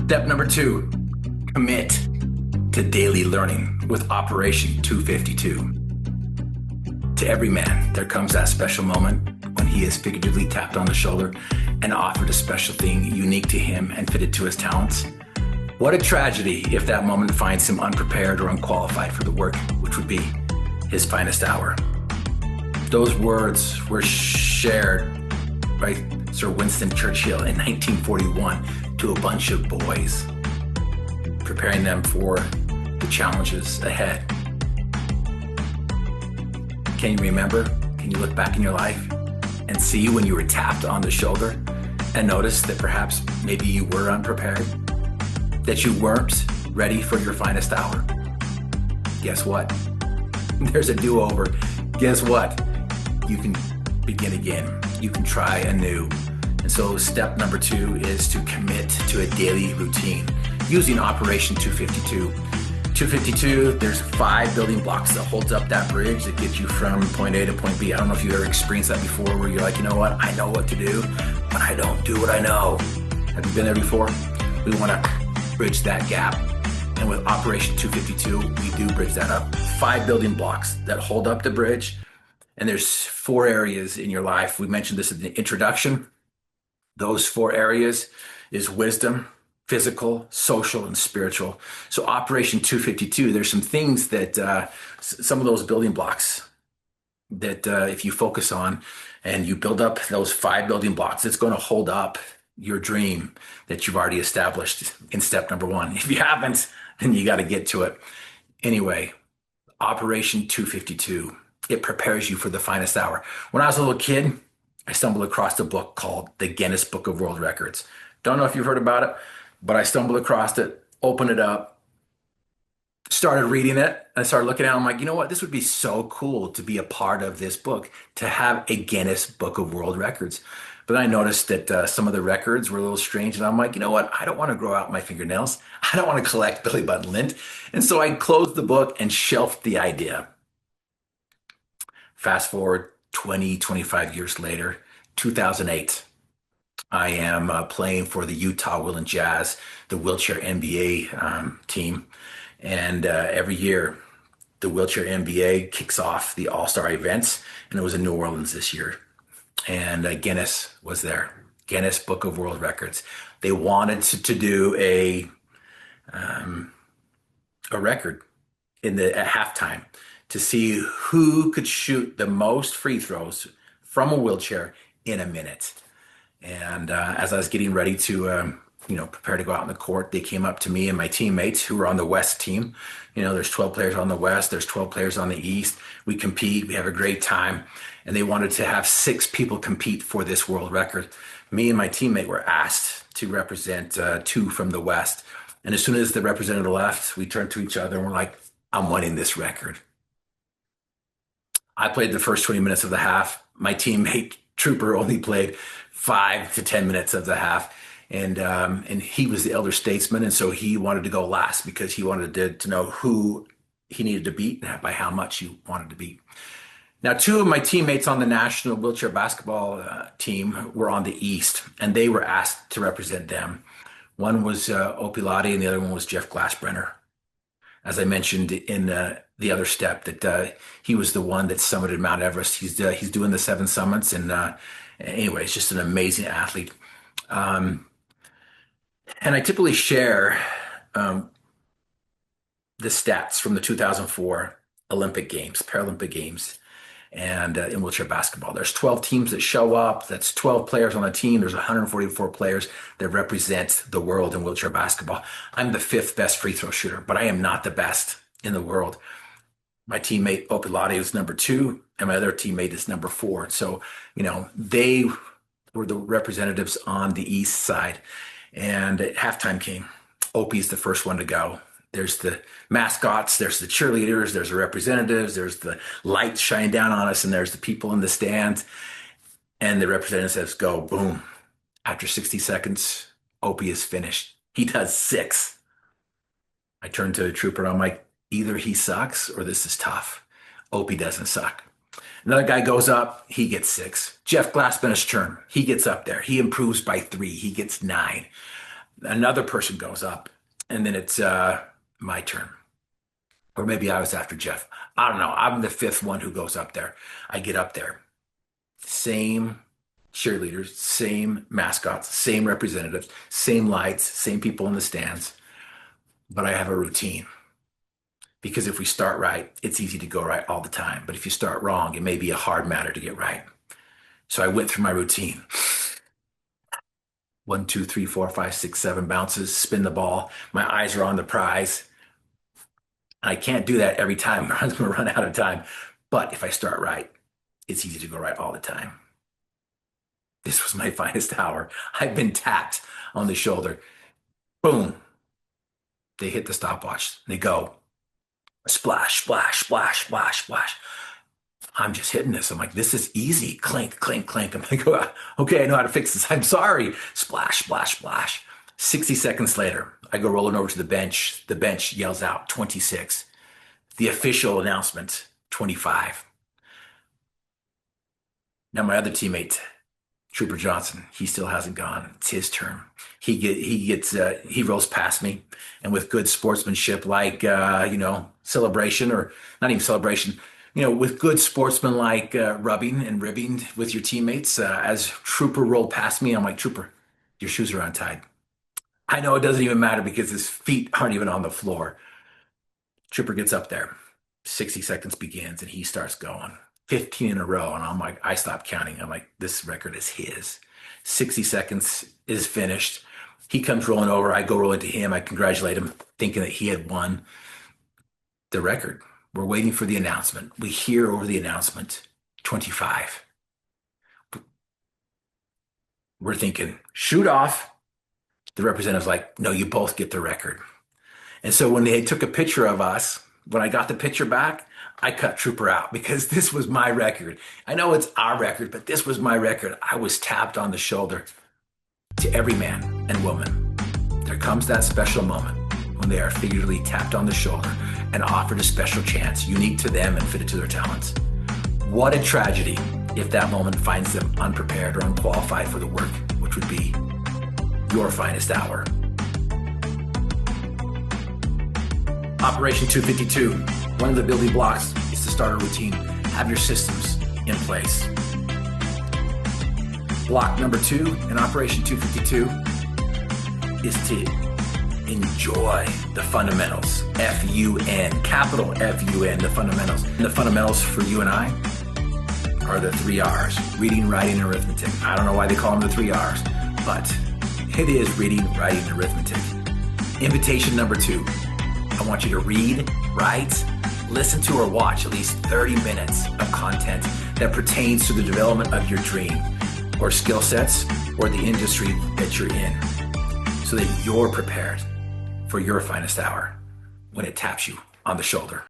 Step number two, commit to daily learning with Operation 252. To every man, there comes that special moment when he is figuratively tapped on the shoulder and offered a special thing unique to him and fitted to his talents. What a tragedy if that moment finds him unprepared or unqualified for the work, which would be his finest hour. Those words were shared by Sir Winston Churchill in 1941 to a bunch of boys, preparing them for the challenges ahead. Can you remember? Can you look back in your life and see when you were tapped on the shoulder and notice that perhaps maybe you were unprepared, that you weren't ready for your finest hour? Guess what? There's a do-over. Guess what? You can begin again. You can try anew. And so step number two is to commit to a daily routine using Operation 252. 252, there's 5 building blocks that holds up that bridge that gets you from point A to point B. I don't know if you've ever experienced that before where you're like, you know what? I know what to do, but I don't do what I know. Have you been there before? We want to bridge that gap. And with Operation 252, we do bridge that up. 5 building blocks that hold up the bridge. And there's 4 areas in your life. We mentioned this in the introduction. Those 4 areas is wisdom, physical, social, and spiritual. So Operation 252, there's some things that, some of those building blocks that if you focus on and you build up those 5 building blocks, it's going to hold up your dream that you've already established in step number 1. If you haven't, then you got to get to it. Anyway, Operation 252, it prepares you for the finest hour. When I was a little kid, I stumbled across a book called the Guinness Book of World Records. Don't know if you've heard about it, but I stumbled across it, opened it up, started reading it. I started looking at it. I'm like, you know what? This would be so cool to be a part of this book, to have a Guinness Book of World Records. But then I noticed that some of the records were a little strange. And I'm like, you know what? I don't want to grow out my fingernails. I don't want to collect Billy Button lint. And so I closed the book and shelved the idea. Fast forward 20, 25 years later, 2008. I am playing for the Utah Will and Jazz, the wheelchair NBA team. And every year, the wheelchair NBA kicks off the All-Star events. And it was in New Orleans this year. And Guinness was there, Guinness Book of World Records. They wanted to do a record at halftime to see who could shoot the most free throws from a wheelchair in a minute. And as I was getting ready to, prepare to go out on the court, they came up to me and my teammates who were on the West team. You know, there's 12 players on the West, there's 12 players on the East. We compete, we have a great time. And they wanted to have 6 people compete for this world record. Me and my teammate were asked to represent 2 from the West. And as soon as the representative left, we turned to each other and we're like, I'm winning this record. I played the first 20 minutes of the half. My teammate Trooper only played 5 to 10 minutes of the half. And he was the elder statesman. And so he wanted to go last because he wanted to know who he needed to beat and by how much he wanted to beat. Now, 2 of my teammates on the national wheelchair basketball team were on the East, and they were asked to represent them. One was Opie Lottie, and the other one was Jeff Glassbrenner. As I mentioned in the other step, that he was the one that summited Mount Everest. He's doing the 7 summits, and anyway, it's just an amazing athlete. And I typically share the stats from the 2004 Olympic Games, Paralympic Games, and in wheelchair basketball. There's 12 teams that show up. That's 12 players on a team. There's 144 players that represent the world in wheelchair basketball. I'm the 5th best free throw shooter, but I am not the best in the world. My teammate Opie Lottie was number 2, and my other teammate is number 4. So, they were the representatives on the East side. And at halftime came. Opie's the first one to go. There's the mascots, there's the cheerleaders, there's the representatives, there's the lights shining down on us, and there's the people in the stands. And the representative says, go, boom. After 60 seconds, Opie is finished. He does 6. I turn to the trooper and I'm like, either he sucks or this is tough. Opie doesn't suck. Another guy goes up, he gets 6. Jeff Glassbrenner's turn. He gets up there. He improves by 3. He gets 9. Another person goes up, and then it's my turn. Or maybe I was after Jeff. I don't know. I'm the fifth one who goes up there. I get up there. Same cheerleaders, same mascots, same representatives, same lights, same people in the stands. But I have a routine. Because if we start right, it's easy to go right all the time. But if you start wrong, it may be a hard matter to get right. So I went through my routine. 1, 2, 3, 4, 5, 6, 7 bounces, spin the ball. My eyes are on the prize. I can't do that every time. I'm going to run out of time. But if I start right, it's easy to go right all the time. This was my finest hour. I've been tapped on the shoulder. Boom. They hit the stopwatch. They go. Splash, splash, splash, splash, splash. I'm just hitting this. I'm like, this is easy. Clink, clink, clink. I'm like, oh, okay, I know how to fix this. I'm sorry. Splash, splash, splash. 60 seconds later, I go rolling over to the bench. The bench yells out 26. The official announcement, 25. Now my other teammate, Trooper Johnson, he still hasn't gone. It's his turn. He rolls past me, and with good sportsmanship, like celebration, or not even celebration, with good sportsmanlike rubbing and ribbing with your teammates. As Trooper rolled past me, I'm like, Trooper, your shoes are untied. I know it doesn't even matter because his feet aren't even on the floor. Trooper gets up there. 60 seconds begins, and he starts going. 15 in a row, and I'm like, I stopped counting. I'm like, this record is his. 60 seconds is finished. He comes rolling over. I go rolling to him. I congratulate him, thinking that he had won the record. We're waiting for the announcement. We hear over the announcement, 25. We're thinking, shoot off. The representative's like, no, you both get the record. And so when they took a picture of us, when I got the picture back, I cut Trooper out because this was my record. I know it's our record, but this was my record. I was tapped on the shoulder. To every man and woman, there comes that special moment when they are figuratively tapped on the shoulder and offered a special chance unique to them and fitted to their talents. What a tragedy if that moment finds them unprepared or unqualified for the work, which would be your finest hour. Operation 252. One of the building blocks is to start a routine. Have your systems in place. Block number 2 in Operation 252 is to enjoy the fundamentals. F-U-N, capital F-U-N, the fundamentals. And the fundamentals for you and I are the 3 R's. Reading, writing, and arithmetic. I don't know why they call them the 3 R's, but it is reading, writing, and arithmetic. Invitation number 2. I want you to read, write, listen to, or watch at least 30 minutes of content that pertains to the development of your dream or skill sets or the industry that you're in, so that you're prepared for your finest hour when it taps you on the shoulder.